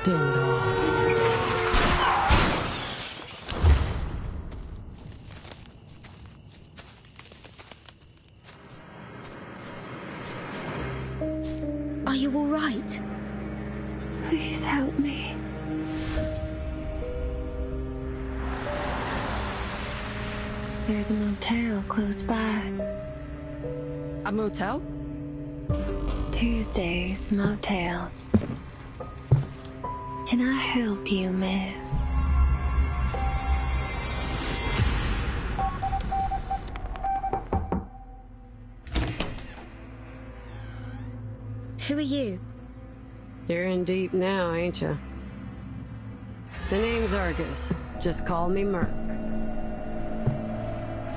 Ding dong. Are you all right? Please help me. There's a motel close by. A motel? Tuesday's motel. Can I help you, miss? Who are you? You're in deep now, ain't you? The name's Argus. Just call me Merc.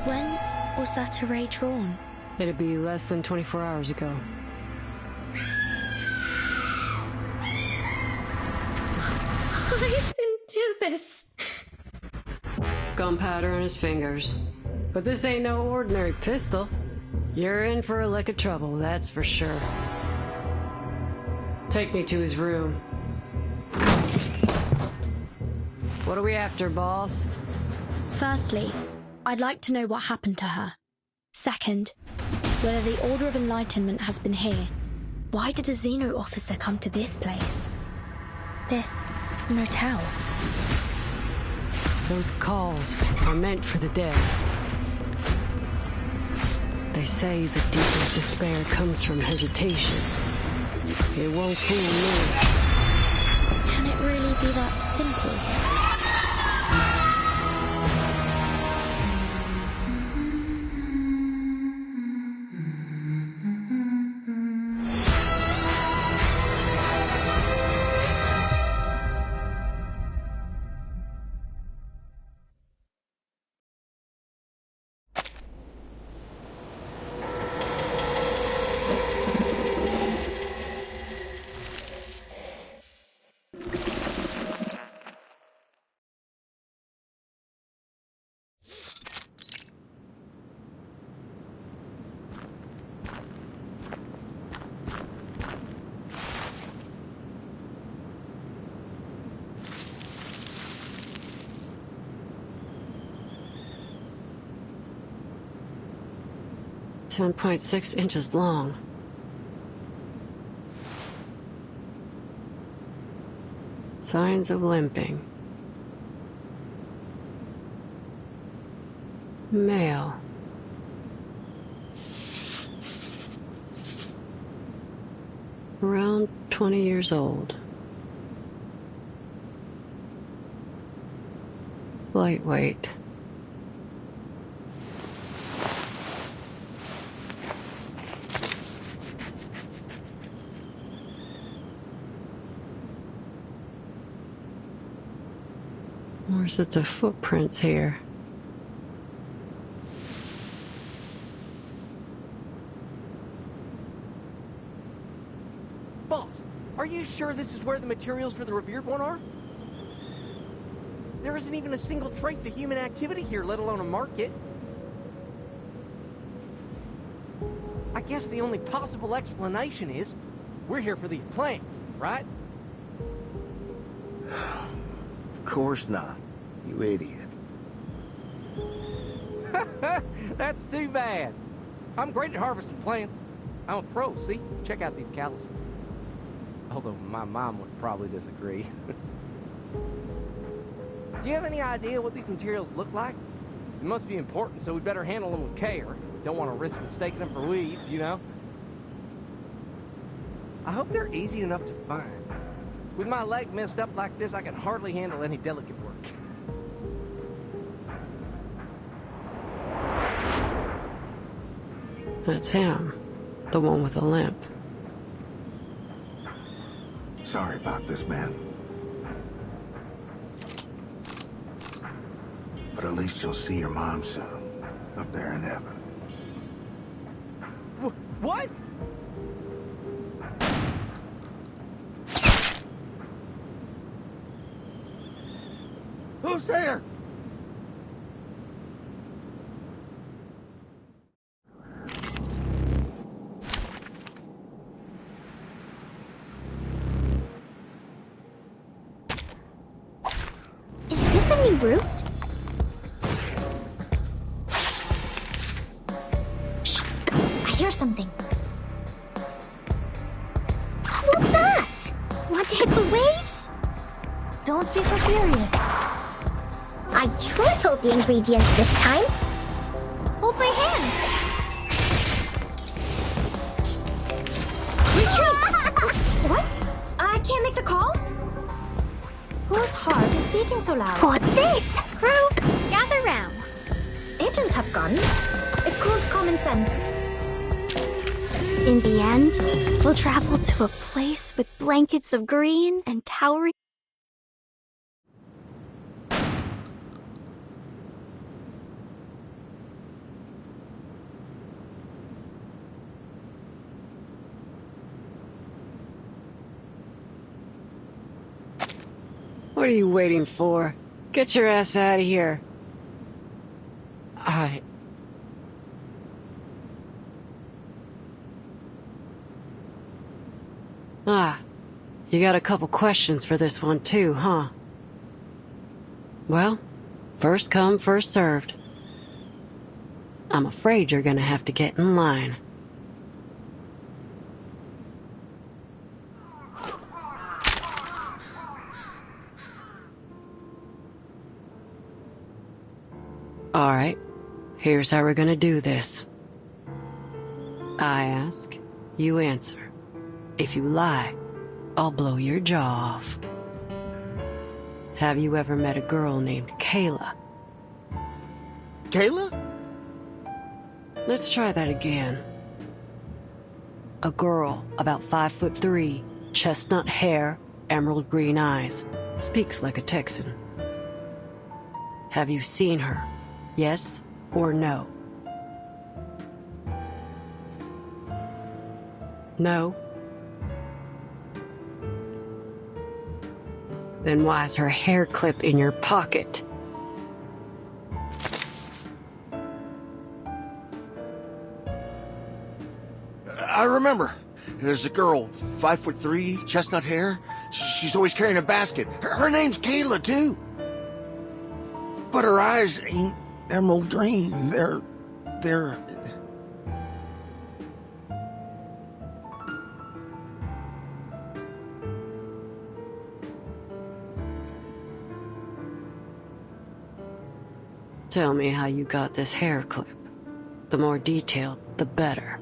When was that array drawn? It'd be less than 24 hours ago. I didn't do this. Gunpowder on his fingers. But this ain't no ordinary pistol. You're in for a lick of trouble, that's for sure. Take me to his room. What are we after, boss? Firstly, I'd like to know what happened to her. Second, whether the Order of Enlightenment has been here. Why did a Xeno officer come to this place? This motel. Those calls are meant for the dead. They say the deepest despair comes from hesitation. It won't fool me. Can it really be that simple? .6 long. Signs of limping. Male. Around 20 years old. Lightweight. More sets of footprints here. Boss, are you sure this is where the materials for the revered one are? There isn't even a single trace of human activity here, let alone a market. I guess the only possible explanation is we're here for these plants, right? Of course not, you idiot. That's too bad. I'm great at harvesting plants. I'm a pro, see? Check out these calluses. Although my mom would probably disagree. Do you have any idea what these materials look like? It must be important, so we better handle them with care. Don't want to risk mistaking them for weeds, you know? I hope they're easy enough to find. With my leg messed up like this, I can hardly handle any delicate work. That's him. The one with the limp. Sorry about this, man. But at least you'll see your mom soon, up there in heaven. What? Who's there? brute? Shh! I hear something. What's that? Want to hit the waves? Don't be so furious. I tripled the ingredients this time. Hold my hand. Retreat! What? I can't make the call? Whose heart is beating so loud? What's this? Crew, gather round. Agents have guns. It's called common sense. In the end, we'll travel to a place with blankets of green and towering... What are you waiting for? Get your ass out of here. Ah, you got a couple questions for this one too, huh? Well, first come, first served. I'm afraid you're gonna have to get in line. Alright, here's how we're gonna do this. I ask, you answer. If you lie, I'll blow your jaw off. Have you ever met a girl named Kayla? Kayla? Let's try that again. A girl about 5'3", chestnut hair, emerald green eyes, speaks like a Texan. Have you seen her? Yes or no? No? Then why is her hair clip in your pocket? I remember. There's a girl, 5'3", chestnut hair. She's always carrying a basket. Her name's Kayla, too. But her eyes ain't emerald green. They're... Tell me how you got this hair clip. The more detailed, the better.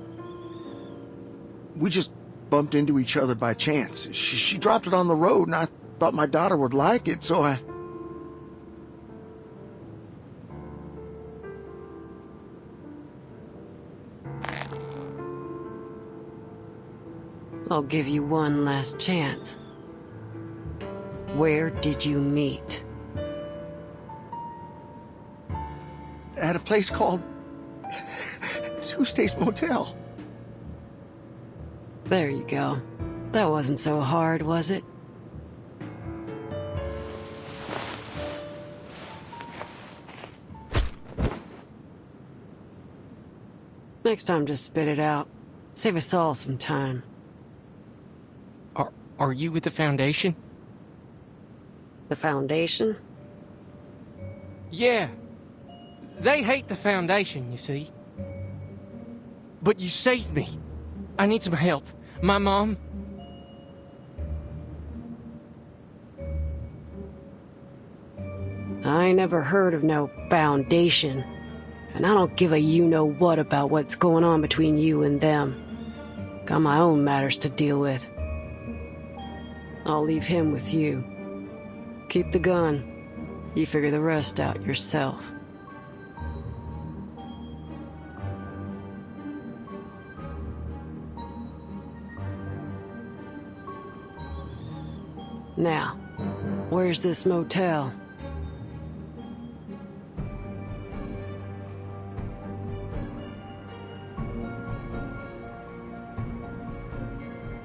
We just bumped into each other by chance. She dropped it on the road, and I thought my daughter would like it, so I... I'll give you one last chance. Where did you meet? At a place called... Tuesday's Motel. There you go. That wasn't so hard, was it? Next time, just spit it out. Save us all some time. Are you with the Foundation? The Foundation? Yeah. They hate the Foundation, you see. But you saved me. I need some help. My mom... I ain't never heard of no Foundation. And I don't give a you-know-what about what's going on between you and them. Got my own matters to deal with. I'll leave him with you. Keep the gun. You figure the rest out yourself. Now, where's this motel?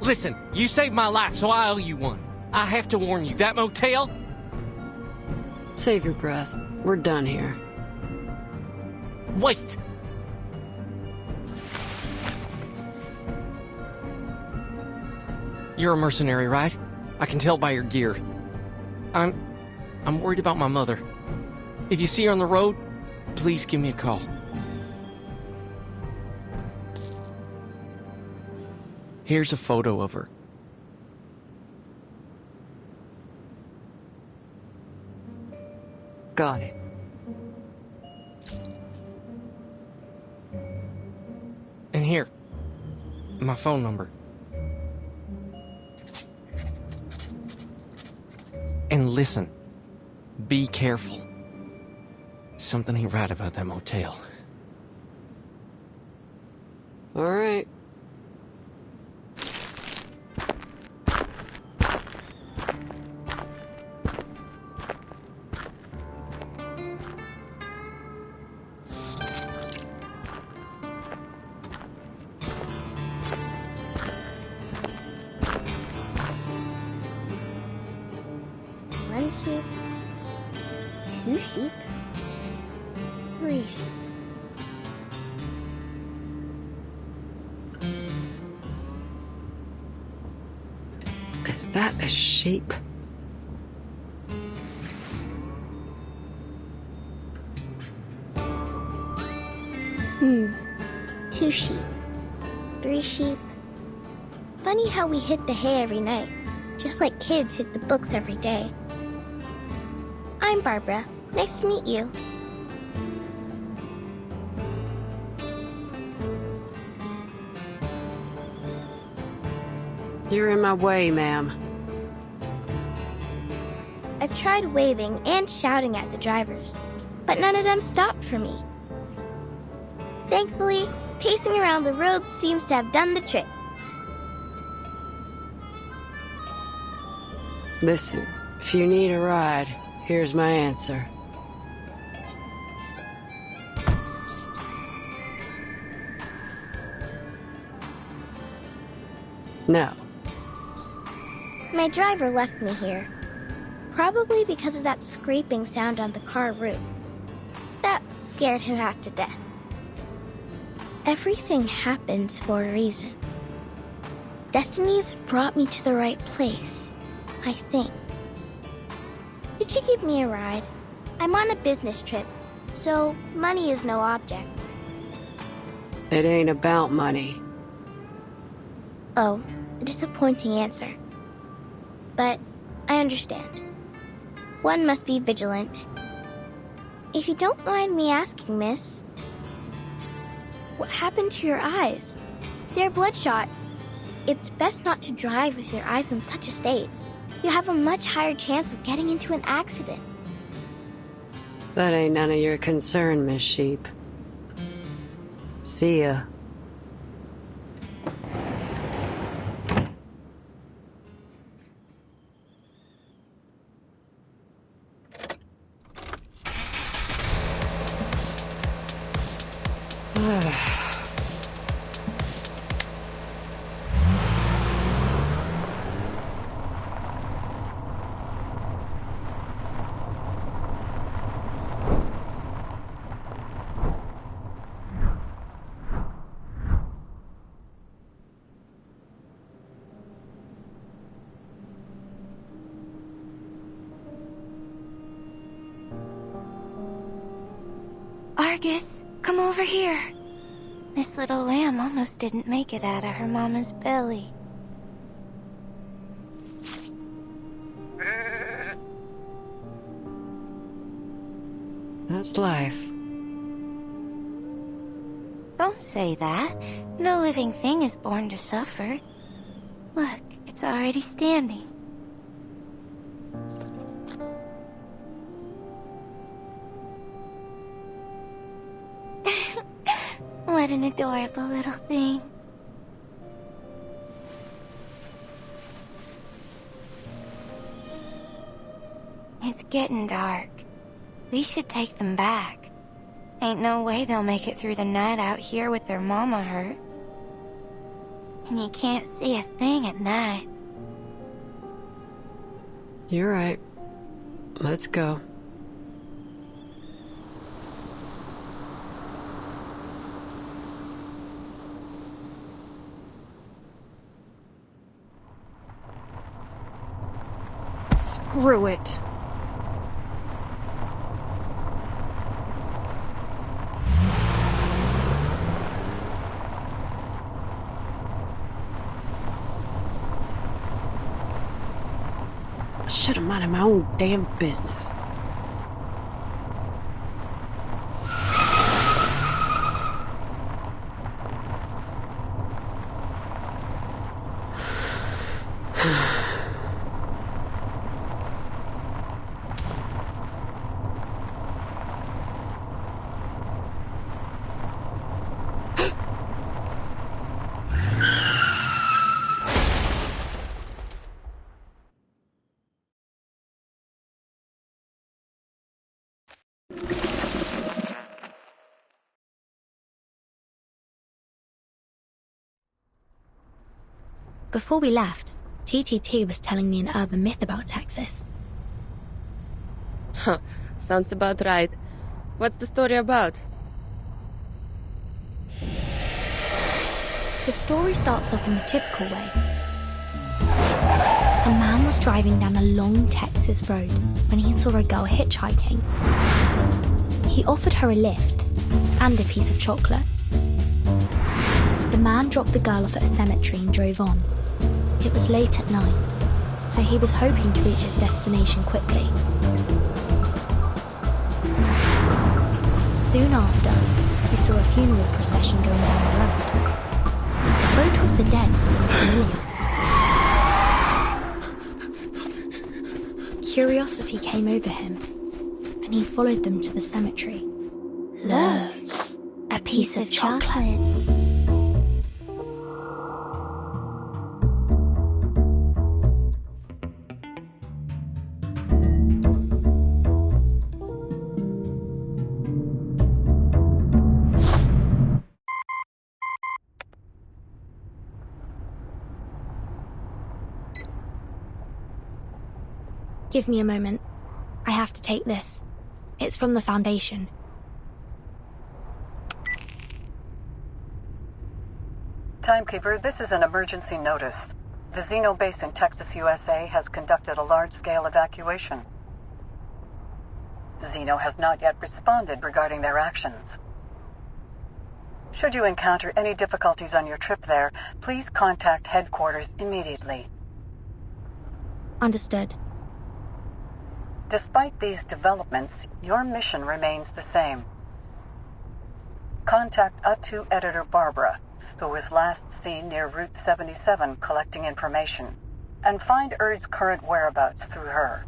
Listen, you saved my life, so I owe you one. I have to warn you, that motel... Save your breath. We're done here. Wait! You're a mercenary, right? I can tell by your gear. I'm worried about my mother. If you see her on the road, please give me a call. Here's a photo of her. Got it. And here, my phone number. And listen, be careful. Something ain't right about that motel. All right. One sheep, two sheep, three sheep. Is that a sheep? Two sheep, three sheep. Funny how we hit the hay every night, just like kids hit the books every day. I'm Barbara. Nice to meet you. You're in my way, ma'am. I've tried waving and shouting at the drivers, but none of them stopped for me. Thankfully, pacing around the road seems to have done the trick. Listen, if you need a ride, here's my answer. No. My driver left me here, probably because of that scraping sound on the car roof. That scared him half to death. Everything happens for a reason. Destiny's brought me to the right place, I think. Did you give me a ride? I'm on a business trip, so money is no object. It ain't about money. Oh, a disappointing answer. But I understand. One must be vigilant. If you don't mind me asking, miss, what happened to your eyes? They're bloodshot. It's best not to drive with your eyes in such a state. You have a much higher chance of getting into an accident. That ain't none of your concern, Miss Sheep. See ya. Argus, come over here. This little lamb almost didn't make it out of her mama's belly. That's life. Don't say that. No living thing is born to suffer. Look, it's already standing. What an adorable little thing. It's getting dark. We should take them back. Ain't no way they'll make it through the night out here with their mama hurt. And you can't see a thing at night. You're right. Let's go. Screw it. I should have minded my own damn business. Before we left, TTT was telling me an urban myth about Texas. Huh, sounds about right. What's the story about? The story starts off in the typical way. A man was driving down a long Texas road when he saw a girl hitchhiking. He offered her a lift and a piece of chocolate. The man dropped the girl off at a cemetery and drove on. It was late at night, so he was hoping to reach his destination quickly. Soon after, he saw a funeral procession going down the road. The photo of the dead seemed familiar. Curiosity came over him, and he followed them to the cemetery. Look, a piece of chocolate. Give me a moment. I have to take this. It's from the Foundation. Timekeeper, this is an emergency notice. The Xeno base in Texas, USA has conducted a large-scale evacuation. Xeno has not yet responded regarding their actions. Should you encounter any difficulties on your trip there, please contact headquarters immediately. Understood. Despite these developments, your mission remains the same. Contact U2 editor Barbara, who was last seen near Route 77 collecting information, and find Erd's current whereabouts through her.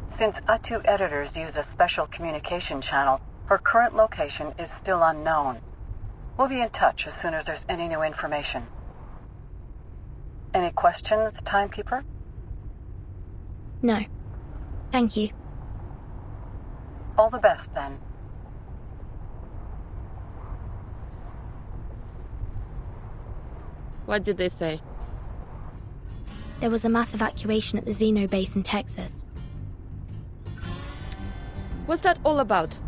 Since U2 editors use a special communication channel, her current location is still unknown. We'll be in touch as soon as there's any new information. Any questions, Timekeeper? No. Thank you. All the best, then. What did they say? There was a mass evacuation at the Xeno base in Texas. What's that all about?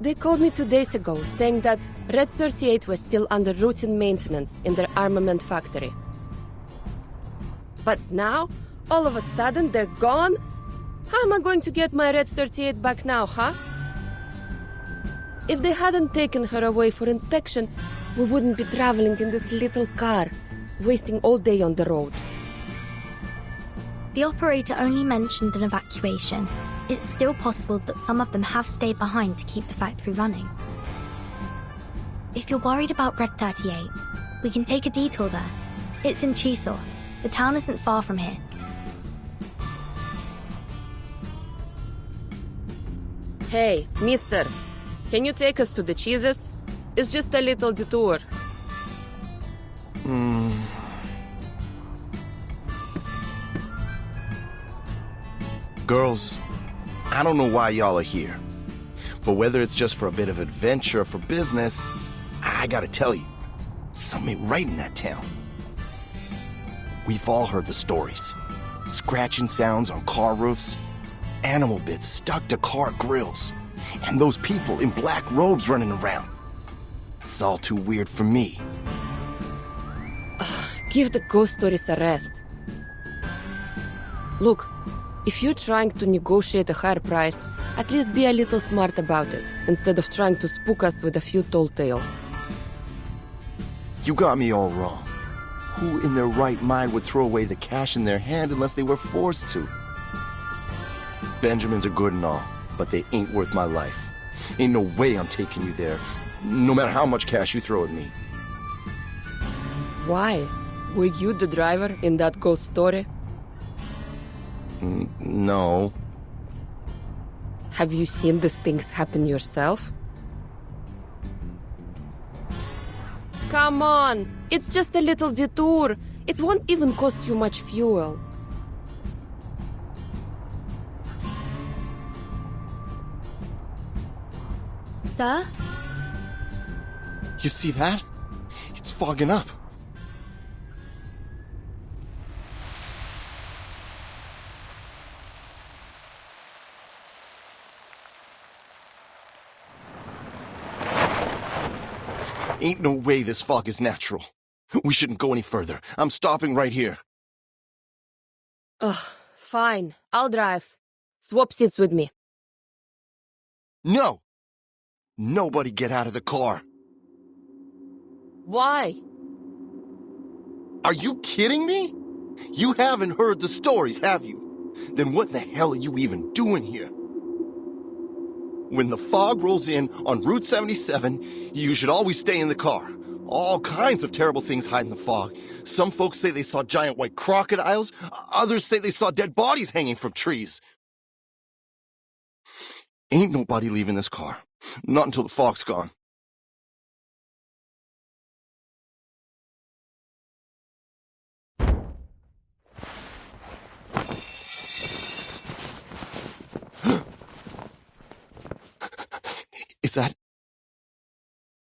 They called me 2 days ago, saying that Red 38 was still under routine maintenance in their armament factory. But now, all of a sudden, they're gone? How am I going to get my Red 38 back now, huh? If they hadn't taken her away for inspection, we wouldn't be traveling in this little car, wasting all day on the road. The operator only mentioned an evacuation. It's still possible that some of them have stayed behind to keep the factory running. If you're worried about Red 38, we can take a detour there. It's in Chisos. The town isn't far from here. Hey, mister, can you take us to the cheeses? It's just a little detour. Girls, I don't know why y'all are here. But whether it's just for a bit of adventure or for business, I gotta tell you, something ain't right in that town. We've all heard the stories. Scratching sounds on car roofs, animal bits stuck to car grills, and those people in black robes running around. It's all too weird for me. Give the ghost stories a rest. Look, if you're trying to negotiate a higher price, at least be a little smart about it, instead of trying to spook us with a few tall tales. You got me all wrong. Who in their right mind would throw away the cash in their hand unless they were forced to? Benjamins are good and all, but they ain't worth my life. Ain't no way I'm taking you there, no matter how much cash you throw at me. Why? Were you the driver in that ghost story? No. Have you seen these things happen yourself? Come on! It's just a little detour. It won't even cost you much fuel. Sir? You see that? It's fogging up. Ain't no way this fog is natural. We shouldn't go any further. I'm stopping right here. Ugh, fine. I'll drive. Swap seats with me. No! Nobody get out of the car. Why? Are you kidding me? You haven't heard the stories, have you? Then what the hell are you even doing here? When the fog rolls in on Route 77, you should always stay in the car. All kinds of terrible things hide in the fog. Some folks say they saw giant white crocodiles. Others say they saw dead bodies hanging from trees. Ain't nobody leaving this car. Not until the fog's gone.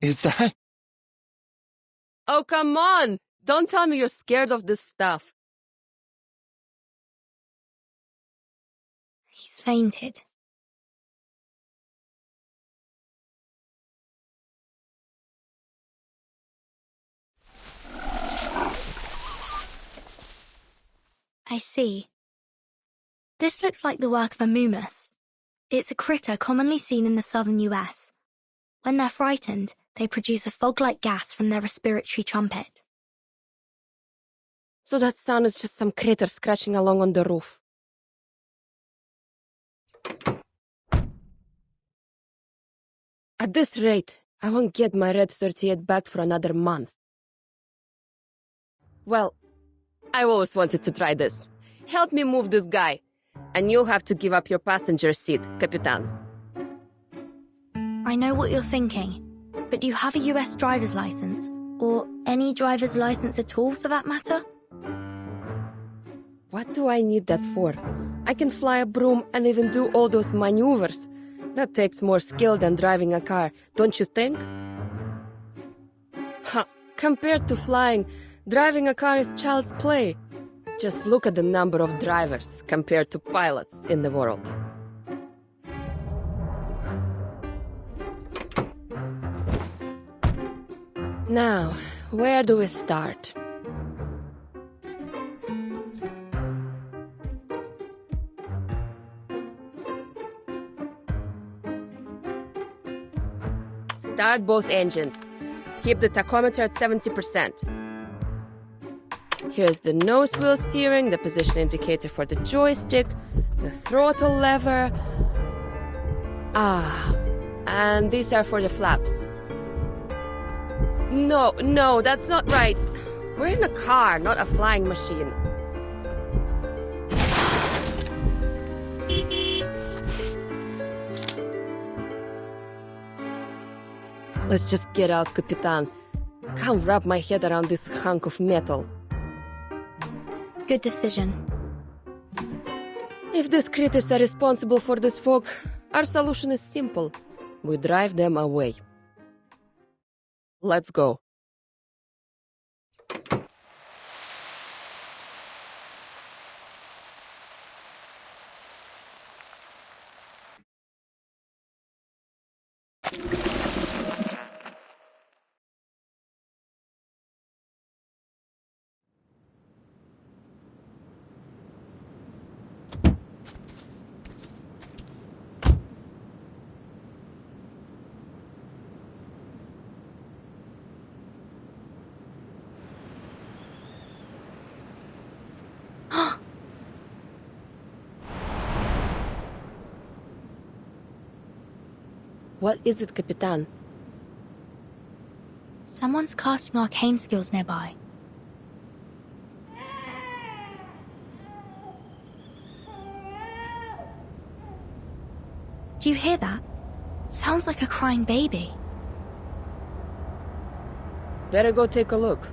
Is that? Oh, come on! Don't tell me you're scared of this stuff. He's fainted. I see. This looks like the work of a mumus. It's a critter commonly seen in the southern US. When they're frightened, they produce a fog-like gas from their respiratory trumpet. So that sound is just some critter scratching along on the roof. At this rate, I won't get my Red 38 back for another month. Well, I always wanted to try this. Help me move this guy. And you'll have to give up your passenger seat, Capitan. I know what you're thinking, but do you have a US driver's license? Or any driver's license at all, for that matter? What do I need that for? I can fly a broom and even do all those maneuvers. That takes more skill than driving a car, don't you think? Ha! Compared to flying, driving a car is child's play. Just look at the number of drivers compared to pilots in the world. Now, where do we start? Start both engines. Keep the tachometer at 70%. Here's the nose wheel steering, the position indicator for the joystick, the throttle lever. And these are for the flaps. No, that's not right. We're in a car, not a flying machine. Let's just get out, Capitan. Can't wrap my head around this hunk of metal. Good decision. If these critters are responsible for this fog, our solution is simple. We drive them away. Let's go. What is it, Capitan? Someone's casting arcane skills nearby. Do you hear that? Sounds like a crying baby. Better go take a look.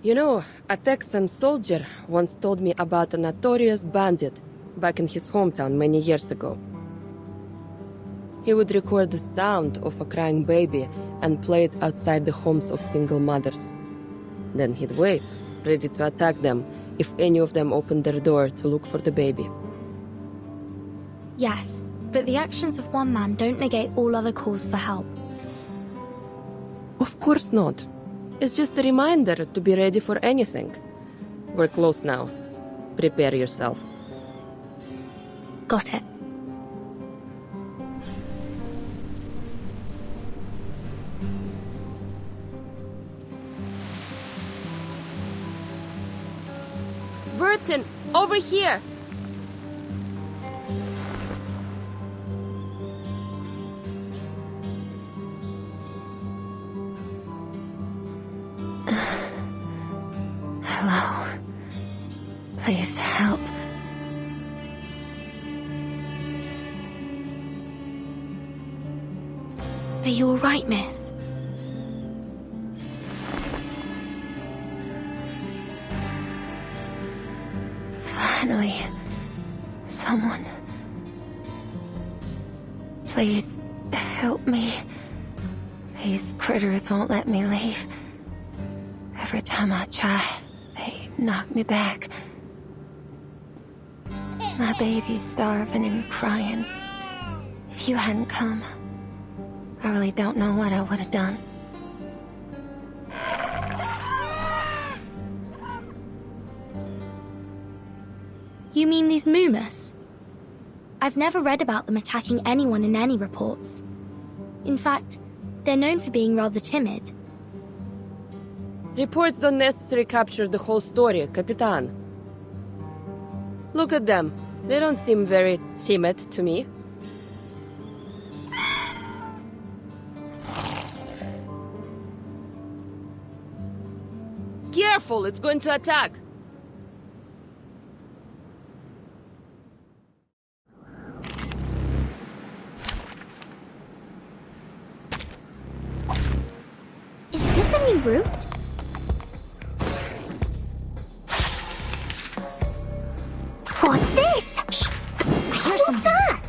You know, a Texan soldier once told me about a notorious bandit back in his hometown many years ago. He would record the sound of a crying baby and play it outside the homes of single mothers. Then he'd wait, ready to attack them if any of them opened their door to look for the baby. Yes, but the actions of one man don't negate all other calls for help. Of course not. It's just a reminder to be ready for anything. We're close now. Prepare yourself. Got it. Burton, over here! Hello. Please help. Are you alright, miss? Finally, someone. Please help me. These critters won't let me leave. Every time I try, they knock me back. My baby's starving and crying. If you hadn't come, I really don't know what I would have done. You mean these Moomus? I've never read about them attacking anyone in any reports. In fact, they're known for being rather timid. Reports don't necessarily capture the whole story, Capitan. Look at them. They don't seem very timid to me. Careful, it's going to attack! Is this a new route? What's this? I hear something. That?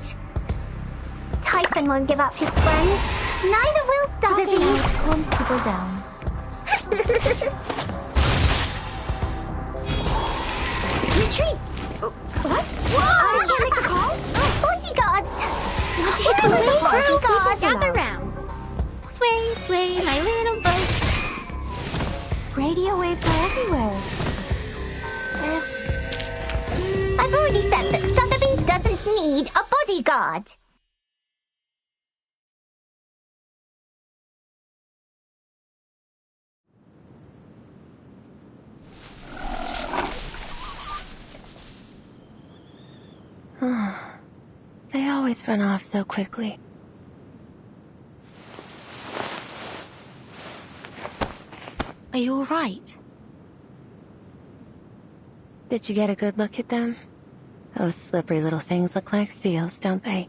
Typhon won't give up his friends. Neither will Sotheby. Calms people down. Retreat! What? Whoa! Can't make a call? Bodyguards! Bodyguards! Gather round. Sway, sway, my little boat. Radio waves are everywhere. I've already said that Sotheby doesn't need a bodyguard. They always run off so quickly. Are you alright? Did you get a good look at them? Those slippery little things look like seals, don't they?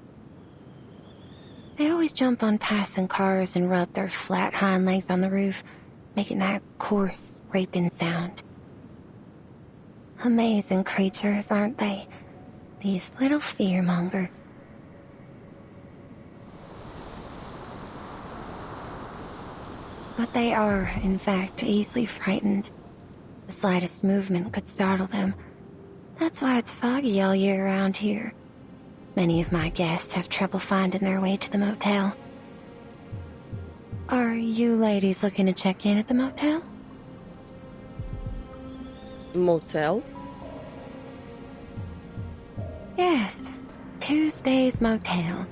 They always jump on passing cars and rub their flat hind legs on the roof, making that coarse, scraping sound. Amazing creatures, aren't they? These little fearmongers. But they are, in fact, easily frightened. The slightest movement could startle them. That's why it's foggy all year around here. Many of my guests have trouble finding their way to the motel. Are you ladies looking to check in at the motel? Motel? Yes, Tuesday's Motel.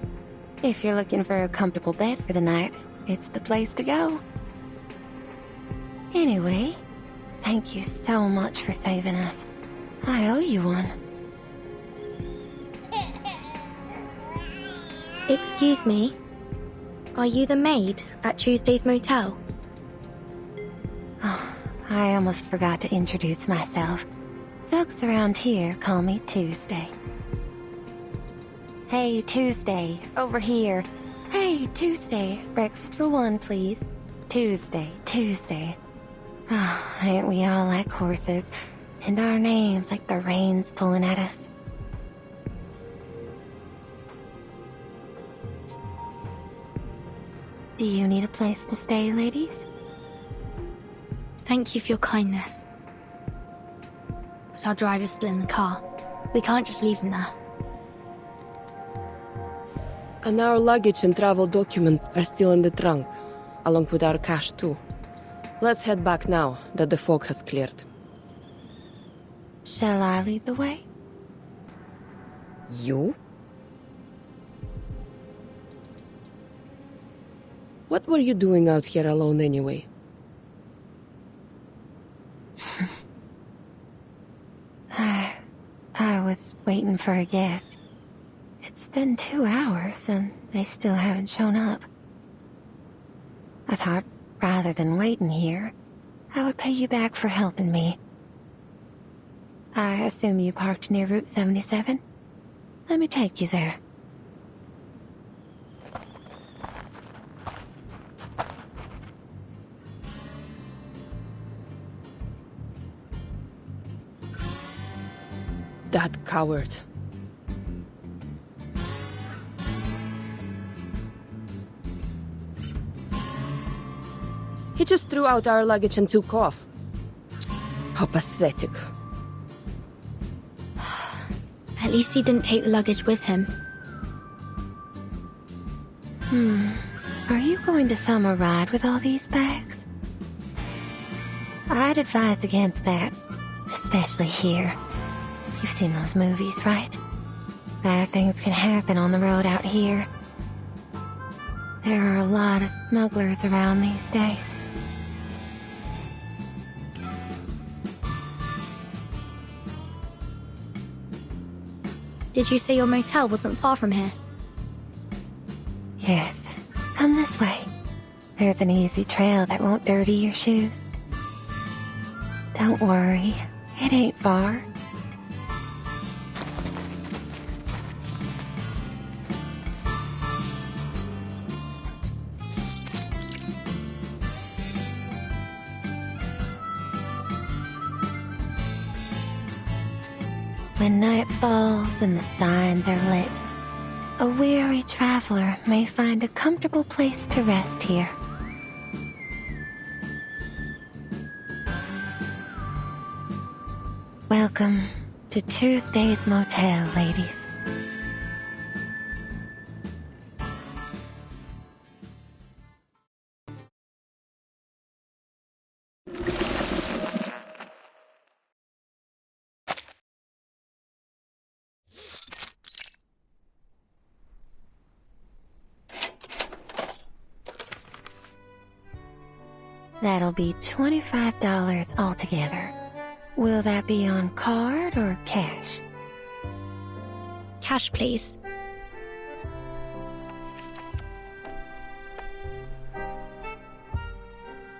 If you're looking for a comfortable bed for the night, it's the place to go. Anyway, thank you so much for saving us. I owe you one. Excuse me? Are you the maid at Tuesday's motel? Oh, I almost forgot to introduce myself. Folks around here call me Tuesday. Hey, Tuesday, over here. Hey, Tuesday, breakfast for one, please. Tuesday, Tuesday. Oh, ain't we all like horses? And our names like the reins pulling at us. Do you need a place to stay, ladies? Thank you for your kindness. But our driver's still in the car. We can't just leave him there. And our luggage and travel documents are still in the trunk, along with our cash too. Let's head back now that the fog has cleared. Shall I lead the way? You? What were you doing out here alone anyway? I was waiting for a guest. It's been 2 hours and they still haven't shown up. I thought, rather than waiting here, I would pay you back for helping me. I assume you parked near Route 77? Let me take you there. That coward. He just threw out our luggage and took off. How pathetic. At least he didn't take the luggage with him. Are you going to thumb a ride with all these bags? I'd advise against that, especially here. You've seen those movies, right? Bad things can happen on the road out here. There are a lot of smugglers around these days. Did you say your motel wasn't far from here? Yes. Come this way. There's an easy trail that won't dirty your shoes. Don't worry. It ain't far. When night falls and the signs are lit, a weary traveler may find a comfortable place to rest here. Welcome to Tuesday's Motel, ladies. That'll be $25 altogether. Will that be on card or cash? Cash, please.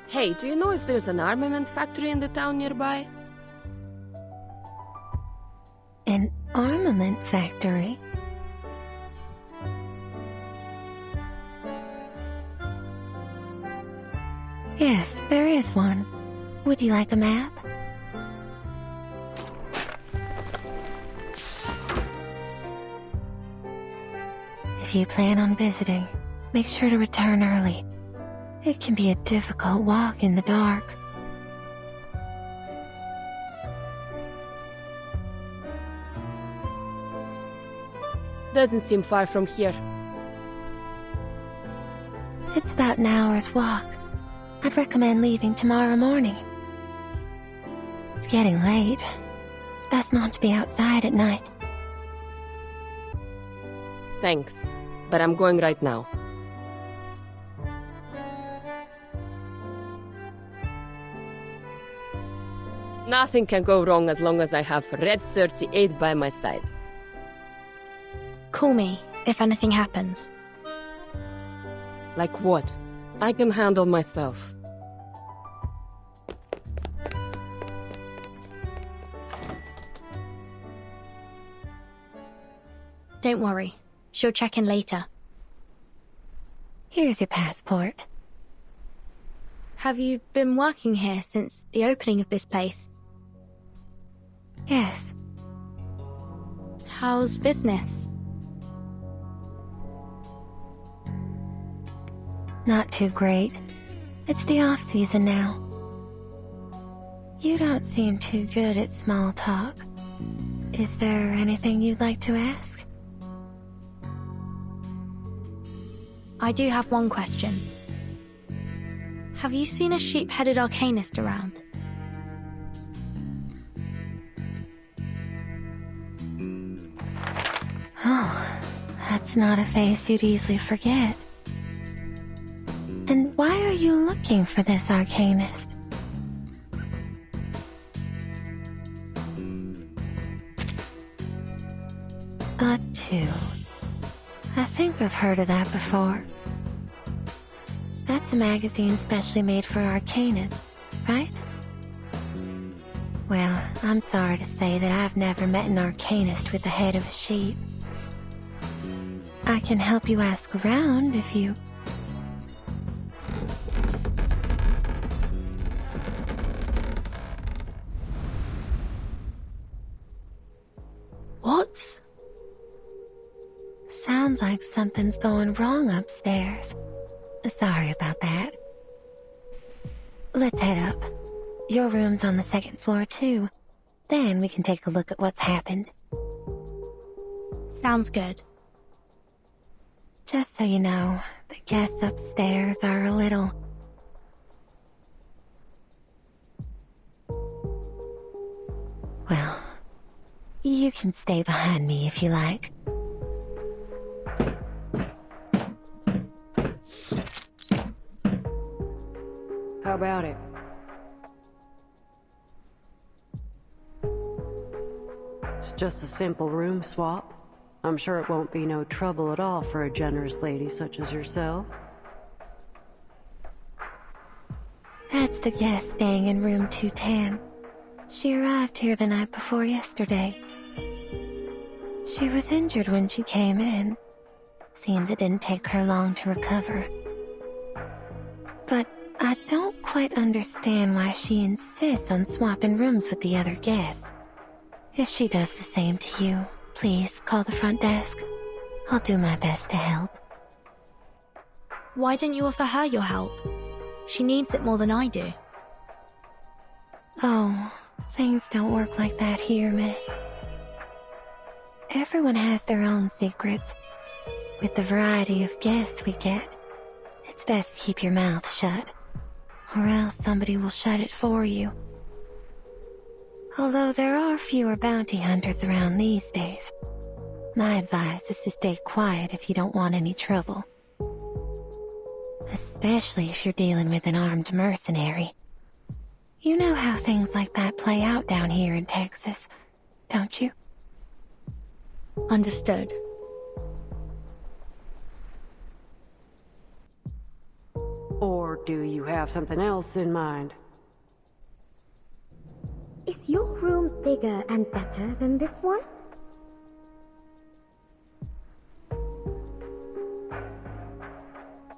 Hey, do you know if there's an armament factory in the town nearby? An armament factory? Yes, there is one. Would you like a map? If you plan on visiting, make sure to return early. It can be a difficult walk in the dark. Doesn't seem far from here. It's about an hour's walk. I'd recommend leaving tomorrow morning. It's getting late. It's best not to be outside at night. Thanks, but I'm going right now. Nothing can go wrong as long as I have Red 38 by my side. Call me if anything happens. Like what? I can handle myself. Don't worry. She'll check in later. Here's your passport. Have you been working here since the opening of this place? Yes. How's business? Not too great. It's the off-season now. You don't seem too good at small talk. Is there anything you'd like to ask? I do have one question. Have you seen a sheep-headed arcanist around? Oh, that's not a face you'd easily forget. And why are you looking for this arcanist? Two. I think I've heard of that before. That's a magazine specially made for arcanists, right? Well, I'm sorry to say that I've never met an arcanist with the head of a sheep. I can help you ask around if you... What? Sounds like something's going wrong upstairs. Sorry about that. Let's head up. Your room's on the second floor, too. Then we can take a look at what's happened. Sounds good. Just so you know, the guests upstairs are a little... Well, you can stay behind me if you like. How about it? It's just a simple room swap. I'm sure it won't be no trouble at all for a generous lady such as yourself. That's the guest staying in room 210. She arrived here the night before yesterday. She was injured when she came in. Seems it didn't take her long to recover. But I don't quite understand why she insists on swapping rooms with the other guests. If she does the same to you, please call the front desk. I'll do my best to help. Why didn't you offer her your help? She needs it more than I do. Oh, things don't work like that here, miss. Everyone has their own secrets. With the variety of guests we get, it's best to keep your mouth shut, or else somebody will shut it for you. Although there are fewer bounty hunters around these days, my advice is to stay quiet if you don't want any trouble. Especially if you're dealing with an armed mercenary. You know how things like that play out down here in Texas, don't you? Understood. Or do you have something else in mind? Is your room bigger and better than this one?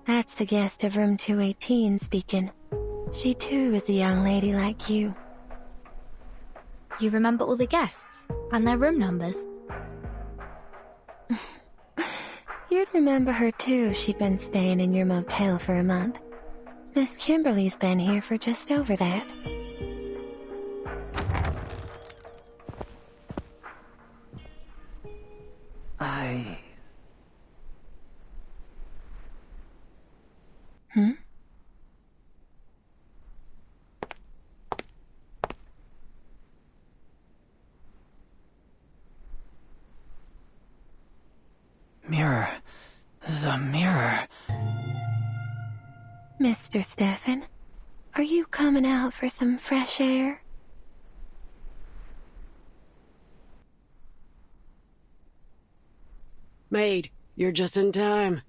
That's the guest of room 218 speaking. She too is a young lady like you. You remember all the guests and their room numbers? You'd remember her too if she'd been staying in your motel for a month. Miss Kimberly's been here for just over that. Mirror. The mirror. Mr. Stefan, are you coming out for some fresh air? Maid, you're just in time.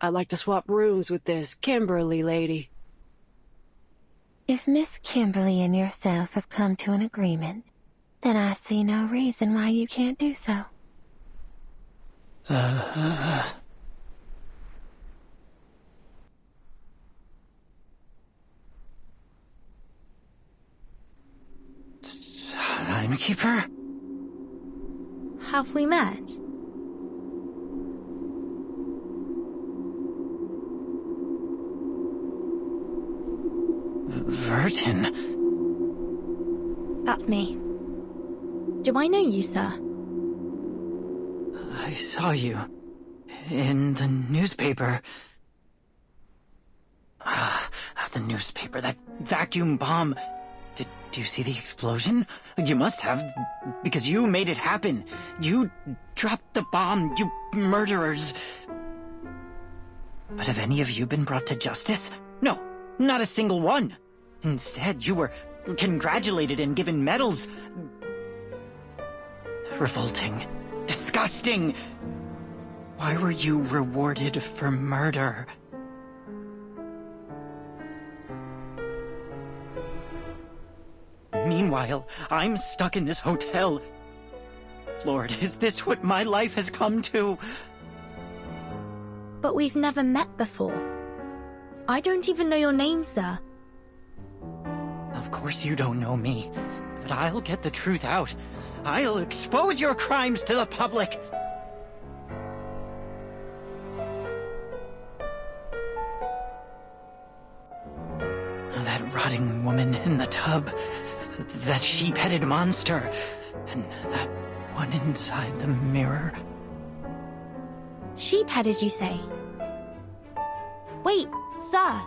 I'd like to swap rooms with this Kimberly lady. If Miss Kimberly and yourself have come to an agreement, then I see no reason why you can't do so. Timekeeper? Have we met? Vertin? That's me. Do I know you, sir? I saw you in the newspaper. The newspaper, that vacuum bomb. Did you see the explosion? You must have, because you made it happen. You dropped the bomb, you murderers. But have any of you been brought to justice? No, not a single one. Instead, you were congratulated and given medals. Revolting. Disgusting. Why were you rewarded for murder? Meanwhile, I'm stuck in this hotel. Lord, is this what my life has come to? But we've never met before. I don't even know your name, sir. Of course you don't know me, but I'll get the truth out. I'll expose your crimes to the public. That rotting woman in the tub, that sheep-headed monster, and that one inside the mirror. Sheep-headed, you say? Wait, sir.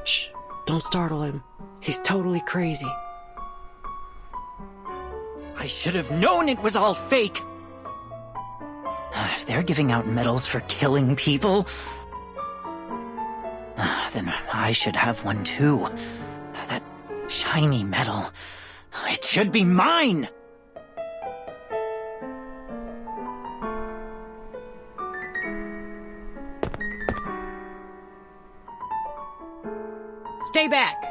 Shh, don't startle him. He's totally crazy. I should have known it was all fake! If they're giving out medals for killing people, then I should have one too. That shiny medal. It should be mine! Stay back!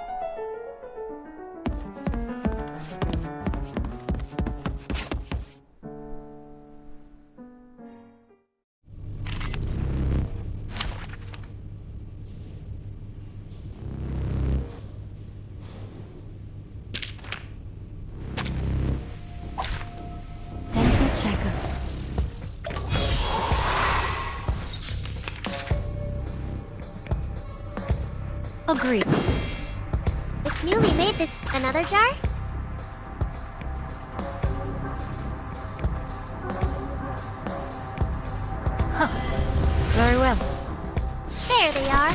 Agreed. It's newly made this another jar? Huh. Very well. There they are.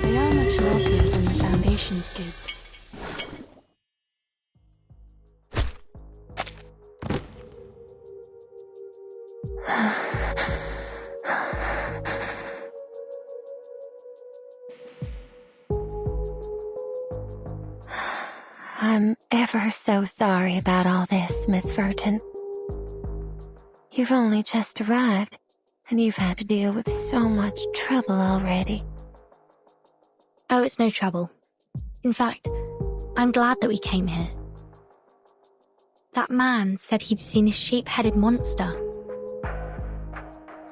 They are much naughtier than the Foundation's kids. I'm ever so sorry about all this, Miss Vertin. You've only just arrived, and you've had to deal with so much trouble already. Oh, it's no trouble. In fact, I'm glad that we came here. That man said he'd seen a sheep-headed monster.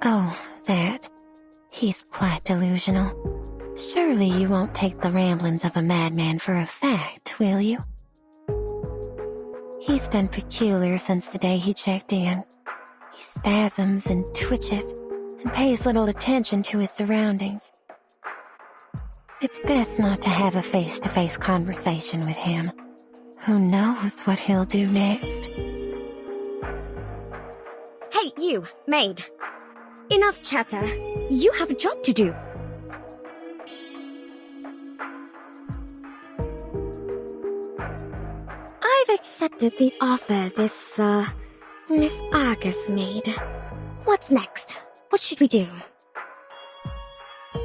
Oh, that. He's quite delusional. Surely you won't take the ramblings of a madman for a fact, will you? He's been peculiar since the day he checked in. He spasms and twitches and pays little attention to his surroundings. It's best not to have a face-to-face conversation with him. Who knows what he'll do next? Hey, you, maid. Enough chatter. You have a job to do. I've accepted the offer this, Miss Argus made. What's next? What should we do?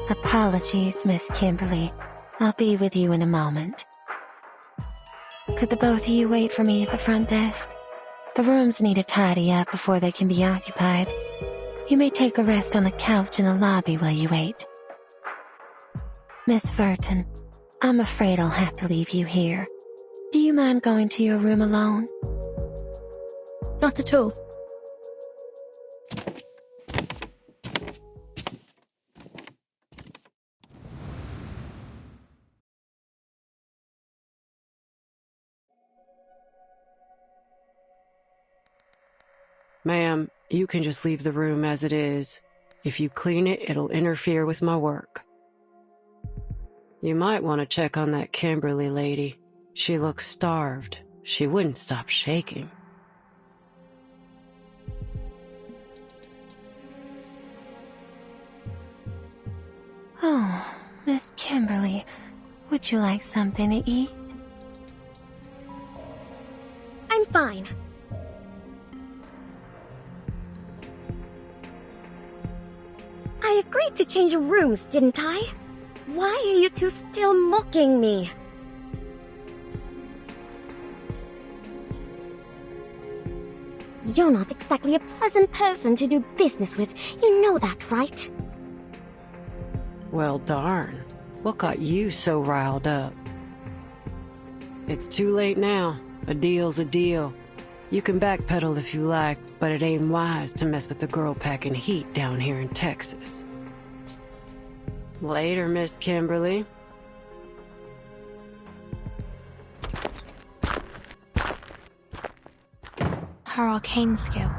Apologies, Miss Kimberly, I'll be with you in a moment. Could the both of you wait for me at the front desk? The rooms need to tidy up before they can be occupied. You may take a rest on the couch in the lobby while you wait. Miss Verton, I'm afraid I'll have to leave you here. Do you mind going to your room alone? Not at all. Ma'am, you can just leave the room as it is. If you clean it, it'll interfere with my work. You might want to check on that Kimberly lady. She looks starved. She wouldn't stop shaking. Oh, Miss Kimberly, would you like something to eat? I'm fine. I agreed to change rooms, didn't I? Why are you two still mocking me? You're not exactly a pleasant person to do business with. You know that, right? Well, darn. What got you so riled up? It's too late now. A deal's a deal. You can backpedal if you like, but it ain't wise to mess with the girl packing heat down here in Texas. Later, Miss Kimberly. Her arcane skill.